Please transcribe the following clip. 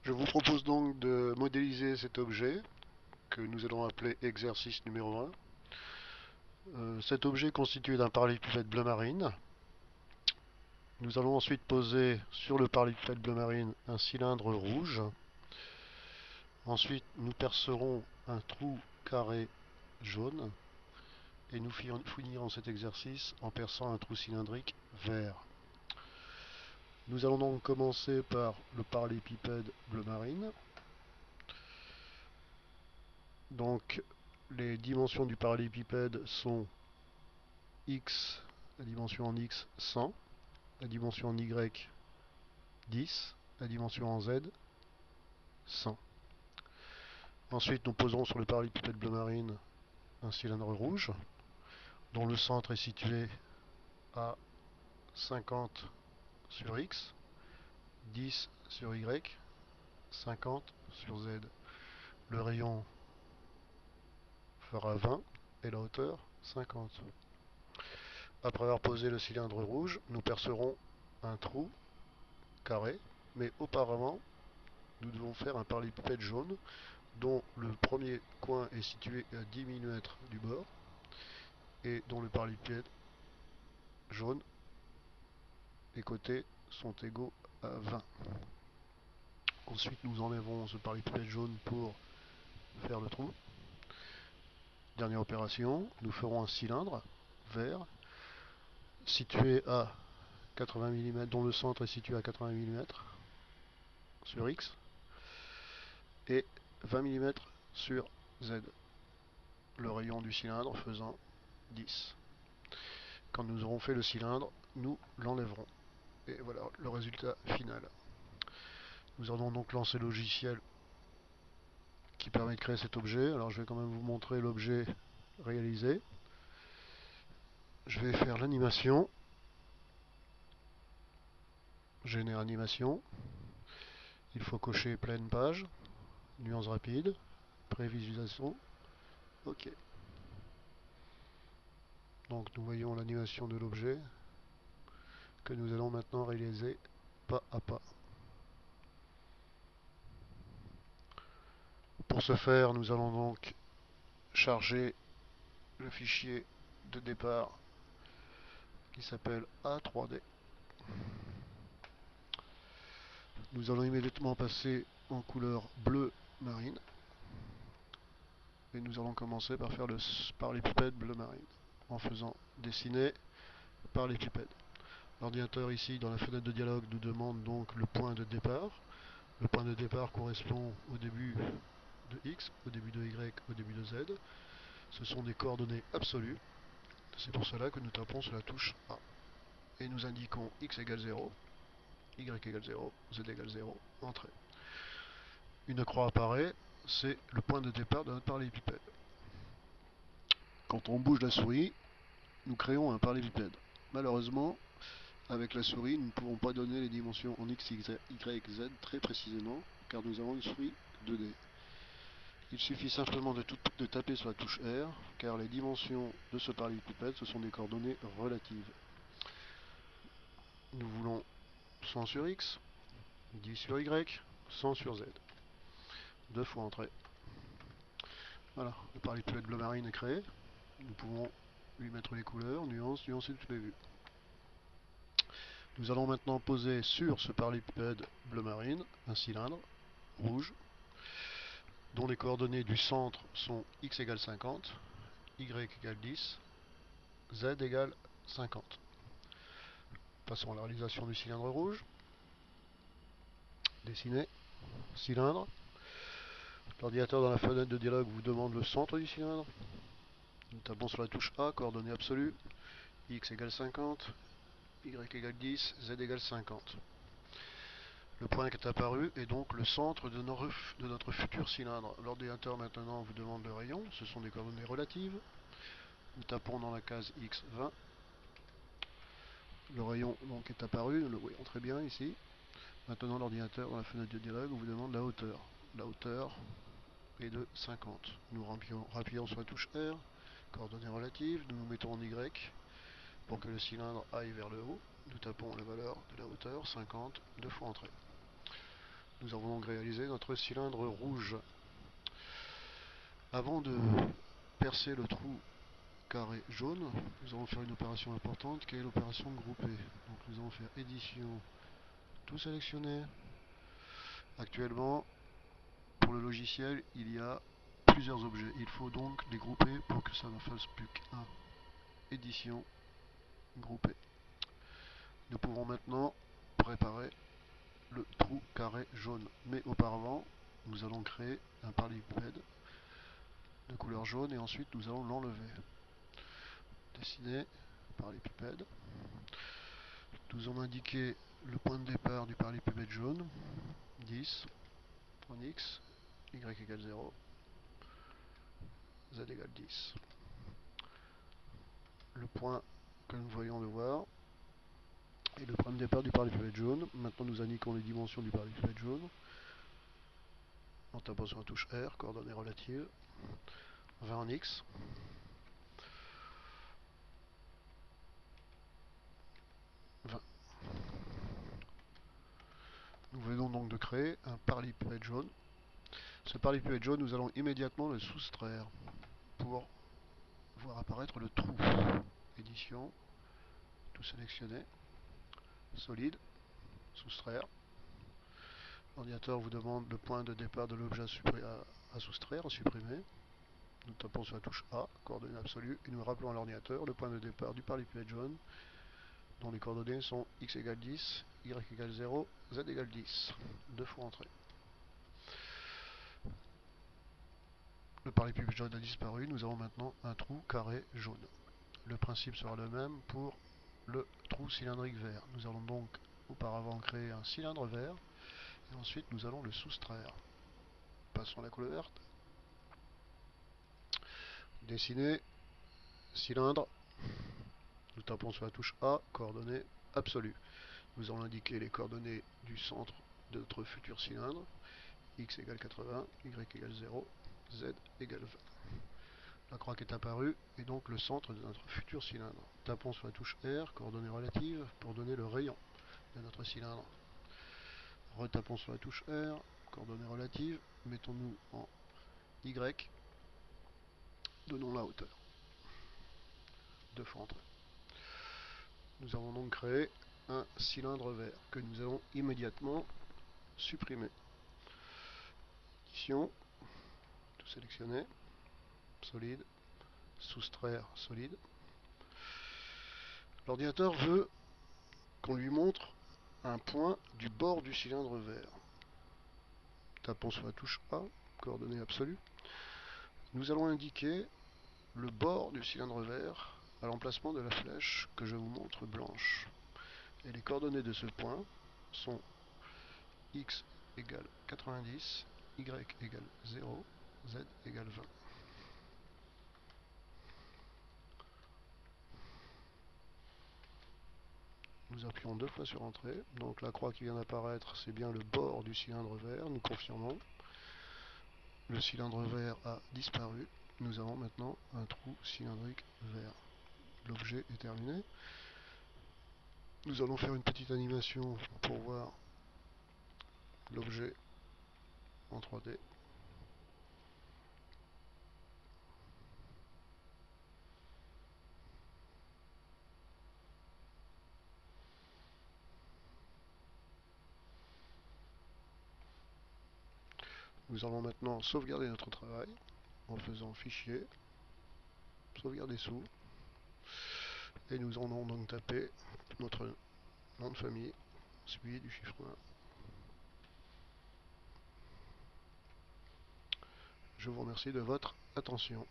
Je vous propose donc de modéliser cet objet que nous allons appeler exercice numéro 1. Cet objet est constitué d'un parallélépipède bleu marine. Nous allons ensuite poser sur le parallélépipède bleu marine un cylindre rouge. Ensuite, nous percerons un trou carré jaune et nous finirons cet exercice en perçant un trou cylindrique vert. Nous allons donc commencer par le parallélépipède bleu marine. Donc, les dimensions du parallélépipède sont x, la dimension en x 100, la dimension en y 10, la dimension en z 100. Ensuite, nous poserons sur le parallélépipède bleu marine un cylindre rouge dont le centre est situé à 50 sur x, 10 sur y, 50 sur z. Le rayon fera 20 et la hauteur 50. Après avoir posé le cylindre rouge, nous percerons un trou carré, mais auparavant, nous devons faire un parallélépipède jaune dont le premier coin est situé à 10 mm du bord et dont le parallélépipède jaune, les côtés sont égaux à 20. Ensuite, nous enlèverons ce parallélépipède jaune pour faire le trou. Dernière opération, nous ferons un cylindre vert situé à 80 mm, dont le centre est situé à 80 mm sur X et 20 mm sur Z, le rayon du cylindre faisant 10. Quand nous aurons fait le cylindre, nous l'enlèverons. Et voilà le résultat final. Nous allons donc lancer le logiciel qui permet de créer cet objet. Alors je vais quand même vous montrer l'objet réalisé. Je vais faire l'animation. Génère animation. Il faut cocher pleine page, nuance rapide, prévisualisation. OK. Donc nous voyons l'animation de l'objet que nous allons maintenant réaliser pas à pas. Pour ce faire, nous allons donc charger le fichier de départ qui s'appelle A3D. Nous allons immédiatement passer en couleur bleu marine et nous allons commencer par faire le parallélépipède bleu marine en faisant dessiner parallélépipède. L'ordinateur ici dans la fenêtre de dialogue nous demande donc le point de départ. Le point de départ correspond au début de X, au début de Y, au début de Z. Ce sont des coordonnées absolues. C'est pour cela que nous tapons sur la touche A. Et nous indiquons X égale 0, Y égale 0, Z égale 0, entrée. Une croix apparaît, c'est le point de départ de notre parallélépipède. Quand on bouge la souris, nous créons un parallélépipède. Malheureusement, avec la souris, nous ne pouvons pas donner les dimensions en X, Y, Z très précisément, car nous avons une souris 2D. Il suffit simplement de taper sur la touche R, car les dimensions de ce parallélépipède, ce sont des coordonnées relatives. Nous voulons 100 sur X, 10 sur Y, 100 sur Z. Deux fois entrée. Voilà, le parallélépipède bleu marine est créé. Nous pouvons lui mettre les couleurs, nuancer toutes les vues. Nous allons maintenant poser sur ce parallélépipède bleu marine un cylindre rouge dont les coordonnées du centre sont x égale 50, y égale 10, z égale 50. Passons à la réalisation du cylindre rouge. Dessiner, cylindre. L'ordinateur dans la fenêtre de dialogue vous demande le centre du cylindre. Nous tapons sur la touche A, coordonnées absolues, x égale 50, y égale 10, z égale 50. Le point qui est apparu est donc le centre de notre futur cylindre. L'ordinateur maintenant vous demande le rayon, ce sont des coordonnées relatives. Nous tapons dans la case X20. Le rayon donc est apparu, nous le voyons très bien ici. Maintenant l'ordinateur dans la fenêtre de dialogue vous demande la hauteur. La hauteur est de 50. Nous rappuyons sur la touche R, coordonnées relatives, nous nous mettons en Y pour que le cylindre aille vers le haut. Nous tapons la valeur de la hauteur, 50, deux fois entrée. Nous avons donc réalisé notre cylindre rouge. Avant de percer le trou carré jaune, nous allons faire une opération importante qui est l'opération groupée. Donc nous allons faire édition, tout sélectionner. Actuellement, pour le logiciel, il y a plusieurs objets. Il faut donc les grouper pour que ça ne fasse plus qu'un. Édition, grouper. Nous pouvons maintenant préparer le trou carré jaune. Mais auparavant, nous allons créer un parallélépipède de couleur jaune et ensuite nous allons l'enlever. Dessiner parallélépipède. Nous allons indiquer le point de départ du parallélépipède jaune, 10, en x, y égale 0, z égale 10. Le point que nous voyons le voir est le point de départ du parallélépipède jaune. Maintenant nous indiquons les dimensions du parallélépipède jaune en tapant sur la touche R, coordonnées relatives, 20 en x, 20. Nous venons donc de créer un parallélépipède jaune. Ce parallélépipède jaune, nous allons immédiatement le soustraire pour voir apparaître le trou. Édition, tout sélectionner, solide, soustraire. L'ordinateur vous demande le point de départ de l'objet à soustraire, à supprimer. Nous tapons sur la touche A, coordonnées absolues, et nous rappelons à l'ordinateur le point de départ du parallélépipède jaune, dont les coordonnées sont x égale 10, y égale 0, z égale 10. Deux fois entrée. Le parallélépipède jaune a disparu, nous avons maintenant un trou carré jaune. Le principe sera le même pour le trou cylindrique vert. Nous allons donc auparavant créer un cylindre vert, et ensuite nous allons le soustraire. Passons à la couleur verte. Dessiner, cylindre. Nous tapons sur la touche A, coordonnées absolues. Nous allons indiquer les coordonnées du centre de notre futur cylindre. X égale 80, Y égale 0, Z égale 20. La croix qui est apparue est donc le centre de notre futur cylindre. Tapons sur la touche R, coordonnées relatives, pour donner le rayon de notre cylindre. Retapons sur la touche R, coordonnées relatives, mettons-nous en Y, donnons la hauteur. Deux fois entrée. Nous avons donc créé un cylindre vert que nous allons immédiatement supprimer. Édition, tout sélectionner, solide, soustraire solide. L'ordinateur veut qu'on lui montre un point du bord du cylindre vert. Tapons sur la touche A, coordonnées absolues. Nous allons indiquer le bord du cylindre vert à l'emplacement de la flèche que je vous montre blanche. Et les coordonnées de ce point sont x égale 90, y égale 0, z égale 20. Nous appuyons deux fois sur Entrée. Donc la croix qui vient d'apparaître, c'est bien le bord du cylindre vert. Nous confirmons. Le cylindre vert a disparu. Nous avons maintenant un trou cylindrique vert. L'objet est terminé. Nous allons faire une petite animation pour voir l'objet en 3D. Nous allons maintenant sauvegarder notre travail en faisant Fichier, Sauvegarder sous, et nous allons donc taper notre nom de famille, suivi du chiffre 1. Je vous remercie de votre attention.